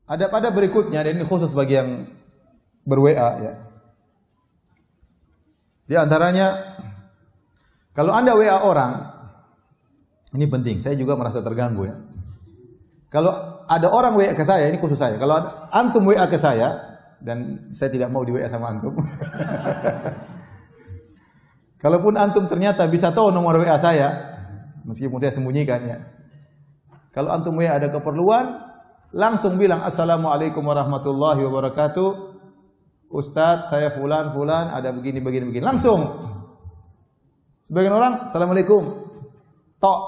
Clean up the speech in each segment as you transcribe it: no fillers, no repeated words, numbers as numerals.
Ada berikutnya, dan ini khusus bagi yang ber-WA ya. Di antaranya, kalau Anda WA orang, ini penting, saya juga merasa terganggu ya. Kalau ada orang WA ke saya, ini khusus saya. Kalau antum WA ke saya, dan saya tidak mau di WA sama antum. Kalaupun antum ternyata bisa tahu nomor WA saya, meskipun saya sembunyikan ya. Kalau antum WA ada keperluan, langsung bilang Assalamualaikum warahmatullahi wabarakatuh. Ustadz, saya fulan ada begini. Langsung. Sebagian orang, Assalamualaikum. Tok.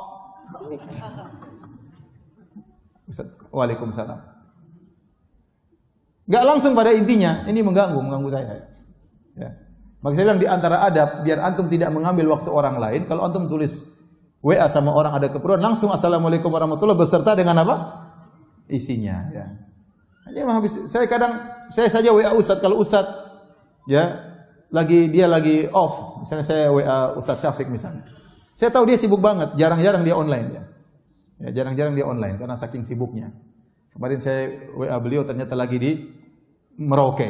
Ustadz, waalaikumsalam. Enggak langsung pada intinya, ini mengganggu saya. Ya. Maka saya bilang di antara adab, biar antum tidak mengambil waktu orang lain, kalau antum tulis WA sama orang ada keperluan, langsung Assalamualaikum warahmatullahi beserta dengan apa? Isinya. Ya. Saya saja WA Ustadz, kalau Ustadz ya dia lagi off, misalnya saya WA Ustadz Syafiq misalnya. Saya tahu dia sibuk banget, jarang-jarang dia online ya. Ya, jarang-jarang dia online karena saking sibuknya. Kemarin saya WA beliau ternyata lagi di Merauke.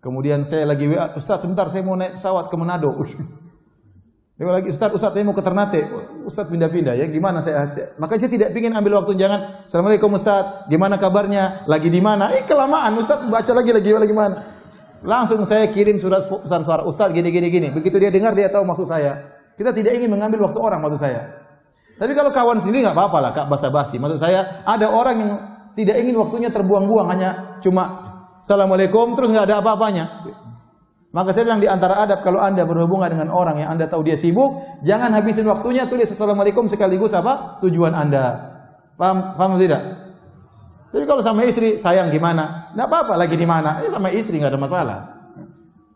Kemudian saya lagi WA, Ustadz sebentar saya mau naik pesawat ke Manado. Dia lagi, Ustadz saya mau ke Ternate. Ustadz pindah-pindah ya, gimana saya? Makanya saya tidak ingin ambil waktu, jangan Assalamualaikum Ustadz, gimana kabarnya? Lagi di mana? Kelamaan Ustadz baca lagi mana? Langsung saya kirim surat pesan suara Ustadz gini. Begitu dia dengar dia tahu maksud saya. Kita tidak ingin mengambil waktu orang maksud saya. Tapi kalau kawan sendiri enggak apa-apa lah, Kak, basa-basi. Maksud saya ada orang yang tidak ingin waktunya terbuang-buang, hanya cuma Assalamualaikum terus enggak ada apa-apanya. Maka saya bilang di antara adab kalau Anda berhubungan dengan orang yang Anda tahu dia sibuk, jangan habisin waktunya tulis Assalamualaikum sekaligus apa? Tujuan Anda. Paham tidak? Tapi kalau sama istri, sayang gimana? Enggak apa-apa, lagi di mana? Sama istri enggak ada masalah.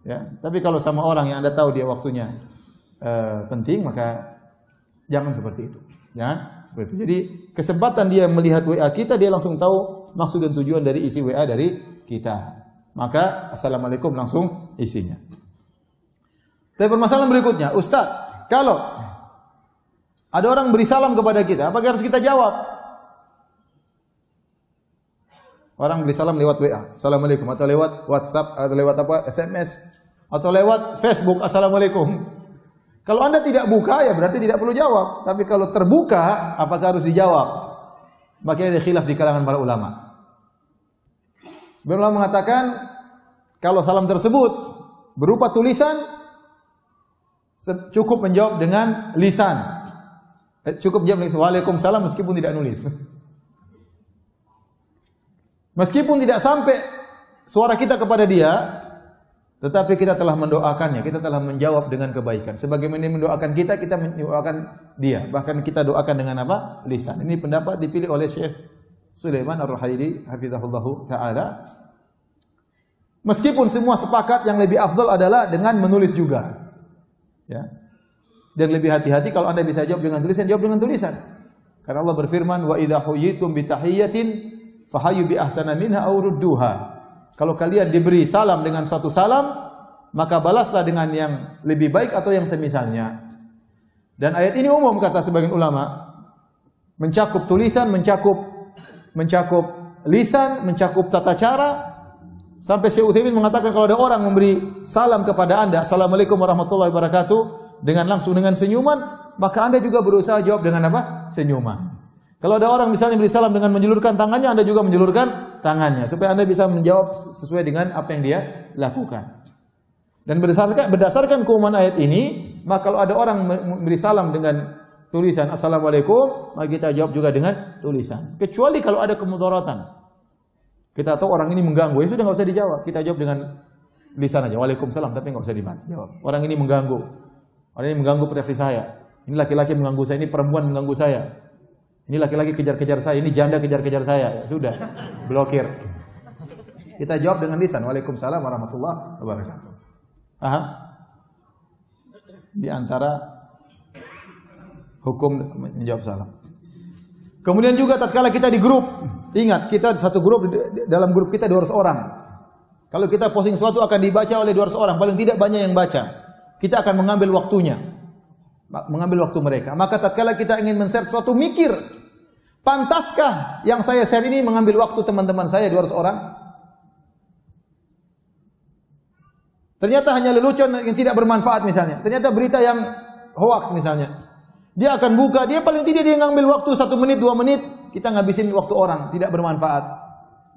Ya, tapi kalau sama orang yang Anda tahu dia waktunya penting, maka jangan seperti itu. Jangan seperti itu. Jadi kesempatan dia melihat WA kita, dia langsung tahu maksud dan tujuan dari isi WA dari kita. Maka Assalamualaikum langsung isinya. Tapi permasalahan berikutnya, Ustadz, kalau ada orang beri salam kepada kita, apakah harus kita jawab? Orang beri salam lewat WA, Assalamualaikum, atau lewat WhatsApp, atau lewat SMS, atau lewat Facebook, Assalamualaikum. Kalau Anda tidak buka, ya berarti tidak perlu jawab. Tapi kalau terbuka, apakah harus dijawab? Makanya ada khilaf di kalangan para ulama. Sebenarnya ulama mengatakan, kalau salam tersebut berupa tulisan, cukup menjawab dengan lisan. Cukup jawab dengan Waalaikumsalam meskipun tidak nulis. Meskipun tidak sampai suara kita kepada dia, tetapi kita telah mendoakannya, kita telah menjawab dengan kebaikan. Sebagaimana mendoakan kita, kita mendoakan dia. Bahkan kita doakan dengan apa? Lisan. Ini pendapat dipilih oleh Syekh Sulaiman Ar-Ruhaili hafizahullahu taala. Meskipun semua sepakat yang lebih afdal adalah dengan menulis juga. Ya. Dan lebih hati-hati kalau Anda bisa jawab dengan tulisan, jawab dengan tulisan. Karena Allah berfirman, "Wa idza huyyitum bi tahiyyatin fahayyu bi ahsana minha aw rudduha." Kalau kalian diberi salam dengan suatu salam, maka balaslah dengan yang lebih baik atau yang semisalnya. Dan ayat ini umum kata sebagian ulama, mencakup tulisan, mencakup lisan, mencakup tata cara. Sampai Syekh Utsaimin mengatakan kalau ada orang memberi salam kepada Anda, Assalamualaikum warahmatullahi wabarakatuh, dengan langsung dengan senyuman, maka Anda juga berusaha jawab dengan apa? Senyuman. Kalau ada orang misalnya beri salam dengan menjulurkan tangannya, Anda juga menjulurkan tangannya supaya Anda bisa menjawab sesuai dengan apa yang dia lakukan. Dan berdasarkan keumuman ayat ini, maka kalau ada orang memberi salam dengan tulisan Assalamualaikum, maka kita jawab juga dengan tulisan. Kecuali kalau ada kemudaratan. Kita tahu orang ini mengganggu, ya sudah enggak usah dijawab. Kita jawab dengan lisan aja. Waalaikumsalam, tapi enggak usah dijawab. Orang ini mengganggu. Orang ini mengganggu privasi saya. Ini laki-laki mengganggu saya, ini perempuan mengganggu saya. Ini laki-laki kejar-kejar saya, ini janda kejar-kejar saya. Ya sudah, blokir. Kita jawab dengan lisan. Waalaikumsalam warahmatullahi wabarakatuh. Paham? Di antara hukum menjawab salam. Kemudian juga tatkala kita di grup, ingat kita satu grup, dalam grup kita 200 orang. Kalau kita posting sesuatu akan dibaca oleh 200 orang, paling tidak banyak yang baca. Kita akan mengambil waktunya. Mengambil waktu mereka. Maka tatkala kita ingin men-share sesuatu, mikir. Pantaskah yang saya share ini mengambil waktu teman-teman saya 200 orang? Ternyata hanya lelucon yang tidak bermanfaat misalnya. Ternyata berita yang hoax misalnya. Dia akan buka, dia paling tidak dia ngambil waktu 1 menit, 2 menit, kita ngabisin waktu orang, tidak bermanfaat.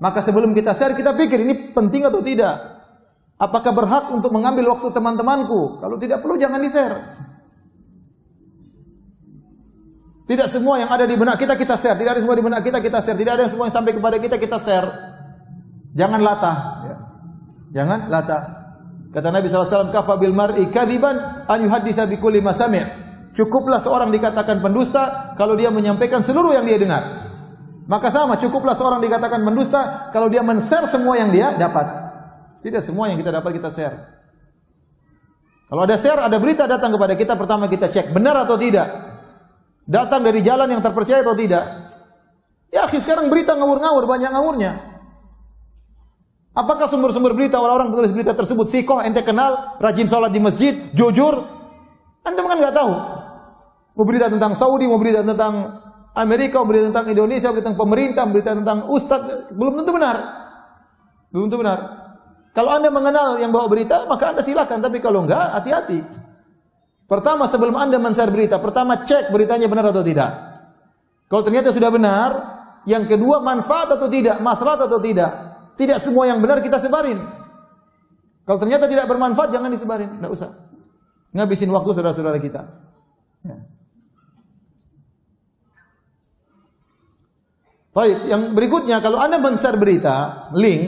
Maka sebelum kita share, kita pikir ini penting atau tidak. Apakah berhak untuk mengambil waktu teman-temanku? Kalau tidak perlu jangan di-share. Tidak semua yang ada di benak kita share. Tidak ada semua di benak kita share. Tidak ada semua yang sampai kepada kita share. Jangan latah. Ya. Jangan latah. Kata Nabi SAW, kafa bil mar'i kadiban an yuhadditsa bi kulli ma sami'. Cukuplah seorang dikatakan pendusta kalau dia menyampaikan seluruh yang dia dengar. Maka sama, cukuplah seorang dikatakan pendusta kalau dia men-share semua yang dia dapat. Tidak semua yang kita dapat kita share. Kalau ada share, ada berita datang kepada kita, pertama kita cek benar atau tidak. Datang dari jalan yang terpercaya atau tidak? Ya, sekarang berita ngawur-ngawur, banyak ngawurnya. Apakah sumber-sumber berita orang-orang penulis berita tersebut sikoh, ente kenal, rajin sholat di masjid, jujur? Anda kan nggak tahu. Mau berita tentang Saudi, mau berita tentang Amerika, mau berita tentang Indonesia, mau berita tentang pemerintah, mau berita tentang ustadz, belum tentu benar. Belum tentu benar. Kalau Anda mengenal yang bawa berita, maka Anda silakan. Tapi kalau enggak, hati-hati. Pertama, sebelum Anda men-share berita, pertama cek beritanya benar atau tidak. Kalau ternyata sudah benar, yang kedua manfaat atau tidak, maslahat atau tidak. Tidak semua yang benar kita sebarin. Kalau ternyata tidak bermanfaat, jangan disebarin, tidak usah. Ngabisin waktu saudara-saudara kita. Ya. Baik, yang berikutnya, kalau Anda men-share berita, link,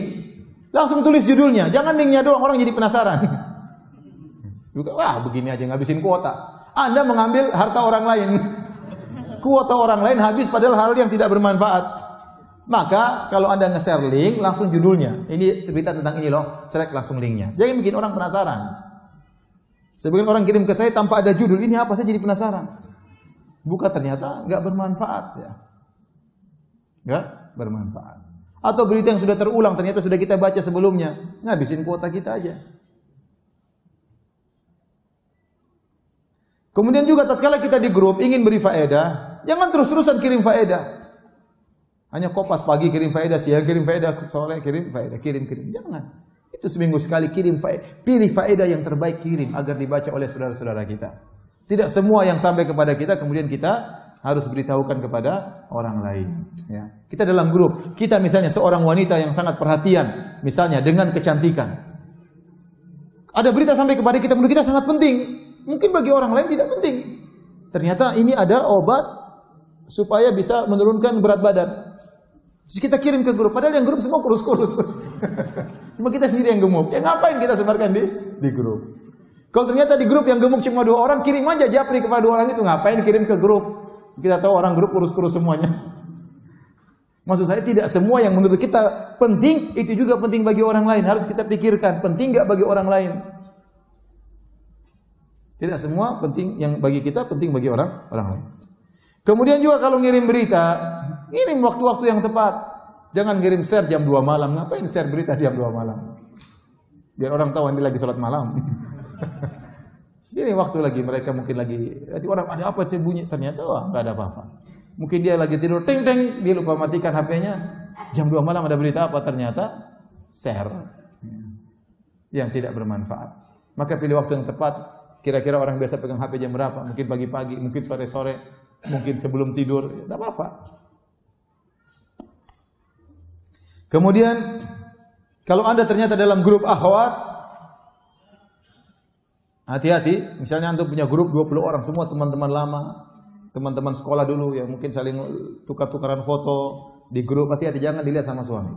langsung tulis judulnya. Jangan linknya doang, orang jadi penasaran. Wah, begini aja ngabisin kuota. Anda mengambil harta orang lain. Kuota orang lain habis padahal hal yang tidak bermanfaat. Maka kalau Anda nge-share link, langsung judulnya. Ini cerita tentang ini loh, selek langsung linknya. Jangan bikin orang penasaran. Sebagian orang kirim ke saya tanpa ada judul, ini apa, saya jadi penasaran. Buka ternyata nggak bermanfaat ya. Nggak bermanfaat. Atau berita yang sudah terulang ternyata sudah kita baca sebelumnya. Ngabisin kuota kita aja. Kemudian juga tatkala kita di grup ingin beri faedah, jangan terus-terusan kirim faedah. Hanya kopas pagi kirim faedah, siang kirim faedah, sore kirim faedah, kirim. Jangan. Itu seminggu sekali kirim faedah. Pilih faedah yang terbaik kirim agar dibaca oleh saudara-saudara kita. Tidak semua yang sampai kepada kita kemudian kita harus beritahukan kepada orang lain. Ya. Kita dalam grup, kita misalnya seorang wanita yang sangat perhatian, misalnya dengan kecantikan. Ada berita sampai kepada kita, menurut kita sangat penting. Mungkin bagi orang lain tidak penting. Ternyata ini ada obat supaya bisa menurunkan berat badan. Terus kita kirim ke grup, padahal yang grup semua kurus-kurus. Cuma kita sendiri yang gemuk. Ya ngapain kita sebarkan di grup? Kalau ternyata di grup yang gemuk cuma 2 orang, kirim aja japri kepada 2 orang itu. Ngapain kirim ke grup? Kita tahu orang grup kurus-kurus semuanya. Maksud saya tidak semua yang menurut kita penting, itu juga penting bagi orang lain. Harus kita pikirkan, penting nggak bagi orang lain. Tidak semua penting yang bagi kita penting bagi orang lain. Kemudian juga kalau ngirim berita, ngirim waktu-waktu yang tepat. Jangan ngirim share jam 2 malam. Ngapain share berita jam 2 malam? Biar orang tahu Anda lagi sholat malam. Ini waktu lagi mereka mungkin lagi orang ada apa sih bunyi? Ternyata enggak ada apa-apa. Mungkin dia lagi tidur, ting ting, dia lupa matikan HP-nya. Jam 2 malam ada berita apa? Ternyata share yang tidak bermanfaat. Maka pilih waktu yang tepat. Kira-kira orang biasa pegang HP jam berapa? Mungkin pagi-pagi, mungkin sore-sore, mungkin sebelum tidur, tidak apa-apa. Kemudian, kalau Anda ternyata dalam grup akhwat, hati-hati. Misalnya Anda punya grup 20 orang, semua teman-teman lama, teman-teman sekolah dulu yang mungkin saling tukar-tukaran foto di grup. Hati-hati, jangan dilihat sama suami.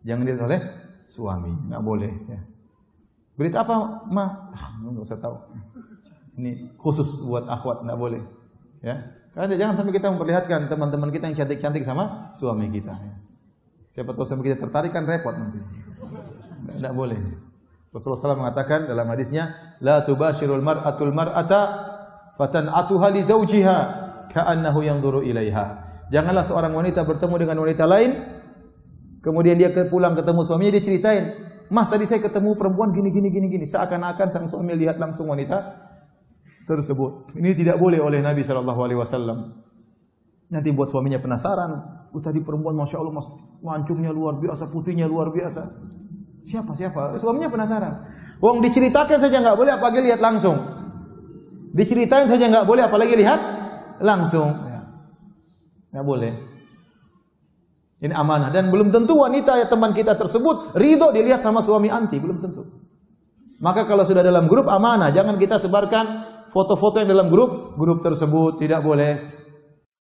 Jangan dilihat oleh suami, nggak boleh. Ya. Berita apa, Ma? Nggak usah tahu. Ini khusus buat akhwat, nggak boleh. Ya, karena jangan sampai kita memperlihatkan teman-teman kita yang cantik-cantik sama suami kita. Ya. Siapa tahu suami kita tertarik kan repot nanti. Nggak boleh. Rasulullah SAW mengatakan dalam hadisnya, la tubashirul mar'atul mar'ata fatan'atuha li zawjiha ka'annahu yanzuru ilaiha. Janganlah seorang wanita bertemu dengan wanita lain, kemudian dia pulang ketemu suaminya, dia ceritain, Mas tadi saya ketemu perempuan gini. Seakan-akan sang suami lihat langsung wanita tersebut. Ini tidak boleh oleh Nabi SAW. Nanti buat suaminya penasaran. Tadi perempuan Masya Allah, mancungnya luar biasa, putihnya luar biasa. Siapa? Suaminya penasaran. Wong diceritakan saja nggak boleh, apalagi lihat langsung. Diceritain saja nggak boleh, apalagi lihat langsung. Nggak boleh. Ini amanah. Dan belum tentu wanita ya teman kita tersebut ridho dilihat sama suami anti, belum tentu. Maka kalau sudah dalam grup amanah, jangan kita sebarkan foto-foto yang dalam grup tersebut, tidak boleh.